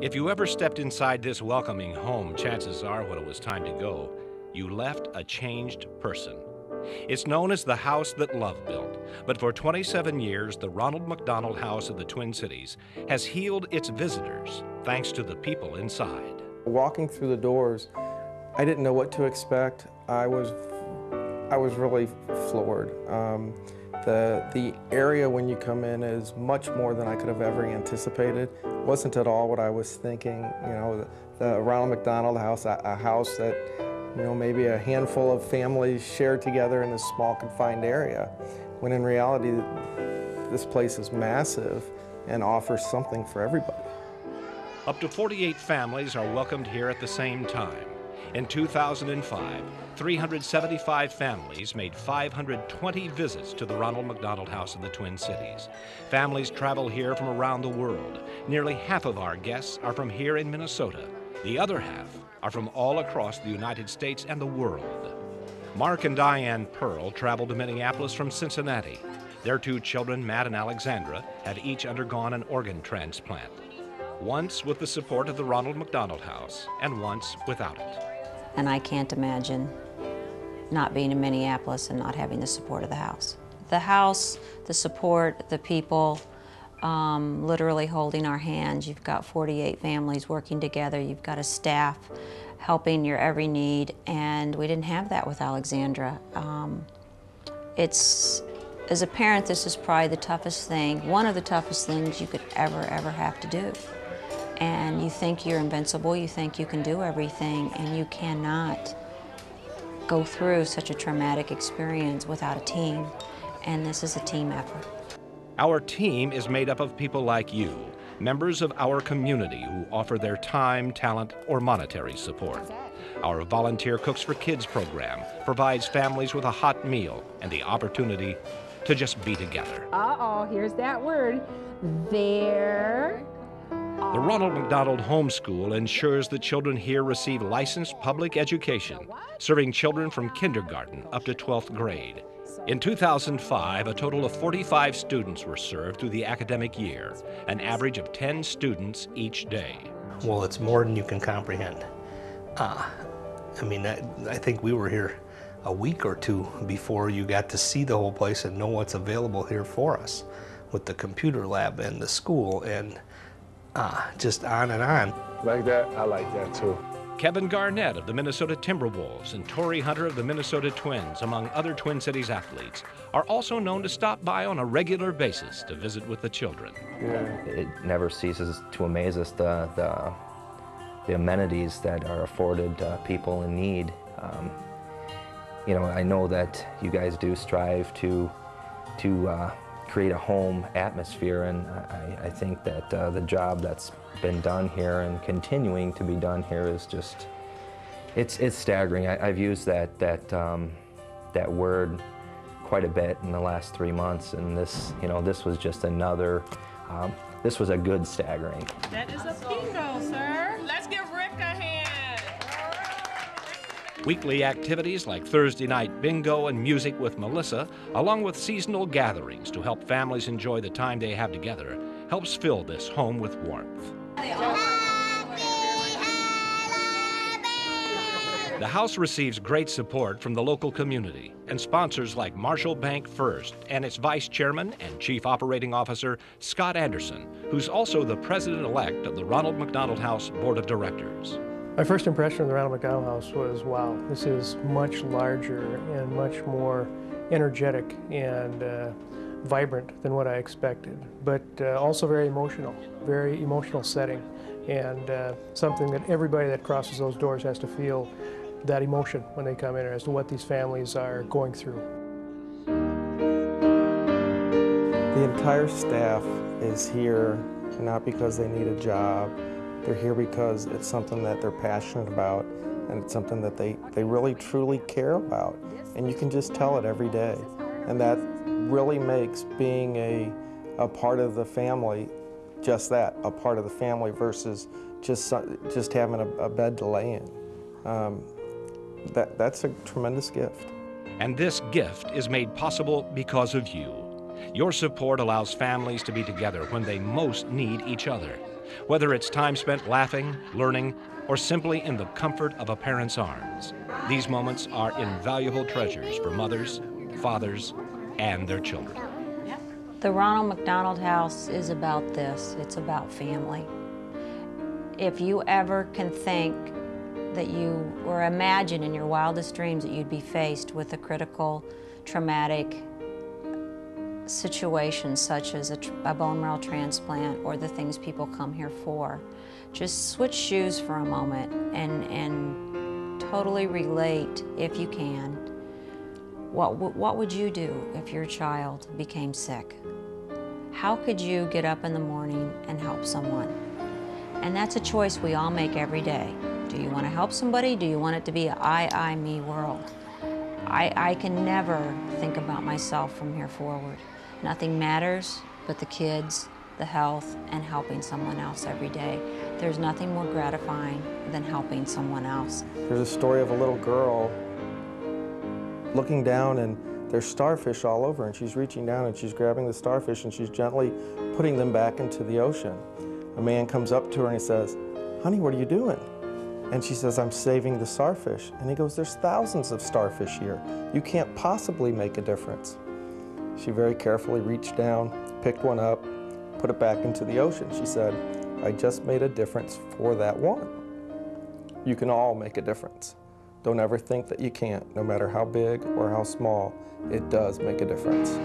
If you ever stepped inside this welcoming home, chances are when it was time to go, you left a changed person. It's known as the house that love built, but for 27 years, the Ronald McDonald House of the Twin Cities has healed its visitors thanks to the people inside. Walking through the doors, I didn't know what to expect. I was really floored. The area when you come in is much more than I could have ever anticipated. It wasn't at all what I was thinking. You know, the Ronald McDonald House, a house that, you know, maybe a handful of families shared together in this small confined area, when in reality this place is massive and offers something for everybody. Up to 48 families are welcomed here at the same time. In 2005, 375 families made 520 visits to the Ronald McDonald House of the Twin Cities. Families travel here from around the world. Nearly half of our guests are from here in Minnesota. The other half are from all across the United States and the world. Mark and Diane Pearl traveled to Minneapolis from Cincinnati. Their two children, Matt and Alexandra, have each undergone an organ transplant. Once with the support of the Ronald McDonald House, and once without it. And I can't imagine not being in Minneapolis and not having the support of the house. The house, the support, the people, literally holding our hands. You've got 48 families working together. You've got a staff helping your every need, and we didn't have that with Alexandra. As a parent, this is probably the toughest thing, one of the toughest things you could ever have to do. And you think you're invincible, you think you can do everything, and you cannot go through such a traumatic experience without a team. And this is a team effort. Our team is made up of people like you, members of our community who offer their time, talent, or monetary support. Our Volunteer Cooks for Kids program provides families with a hot meal and the opportunity to just be together. Uh-oh, here's that word. There. The Ronald McDonald Homeschool ensures that children here receive licensed public education, serving children from kindergarten up to 12th grade. In 2005, a total of 45 students were served through the academic year, an average of 10 students each day. Well, it's more than you can comprehend. I think we were here a week or two before you got to see the whole place and know what's available here for us with the computer lab and the school and just on and on. Like that? I like that too. Kevin Garnett of the Minnesota Timberwolves and Torrey Hunter of the Minnesota Twins, among other Twin Cities athletes, are also known to stop by on a regular basis to visit with the children. Yeah. It never ceases to amaze us the amenities that are afforded people in need. You know, I know that you guys do strive to create a home atmosphere, and I think that the job that's been done here and continuing to be done here is just, it's staggering. I've used that word quite a bit in the last 3 months, and this was just another, this was a good staggering. That is a bingo, sir. Let's give Rick a hand. Weekly activities like Thursday night bingo and music with Melissa, along with seasonal gatherings to help families enjoy the time they have together, helps fill this home with warmth. The house receives great support from the local community and sponsors like Marshall Bank First and its Vice Chairman and Chief Operating Officer, Scott Anderson, who's also the President-elect of the Ronald McDonald House Board of Directors. My first impression of the Ronald McDonald House was, wow, this is much larger and much more energetic and vibrant than what I expected, but also very emotional setting, and something that everybody that crosses those doors has to feel that emotion when they come in as to what these families are going through. The entire staff is here not because they need a job. They're here because it's something that they're passionate about, and it's something that they really truly care about. And you can just tell it every day. And that really makes being a part of the family just that, a part of the family versus just having a bed to lay in. That's a tremendous gift. And this gift is made possible because of you. Your support allows families to be together when they most need each other. Whether it's time spent laughing, learning, or simply in the comfort of a parent's arms, these moments are invaluable treasures for mothers, fathers, and their children. The Ronald McDonald House is about this. It's about family. If you ever can think that you, or imagine in your wildest dreams that you'd be faced with a critical, traumatic situation such as a bone marrow transplant or the things people come here for, just switch shoes for a moment and totally relate, if you can, what would you do if your child became sick? How could you get up in the morning and help someone? And that's a choice we all make every day. Do you want to help somebody? Do you want it to be an I, me world? I can never think about myself from here forward. Nothing matters but the kids, the health, and helping someone else every day. There's nothing more gratifying than helping someone else. There's a story of a little girl looking down, and there's starfish all over, and she's reaching down and she's grabbing the starfish and she's gently putting them back into the ocean. A man comes up to her and he says, "Honey, what are you doing?" And she says, "I'm saving the starfish." And he goes, "There's thousands of starfish here. You can't possibly make a difference." She very carefully reached down, picked one up, put it back into the ocean. She said, "I just made a difference for that one." You can all make a difference. Don't ever think that you can't, no matter how big or how small, it does make a difference.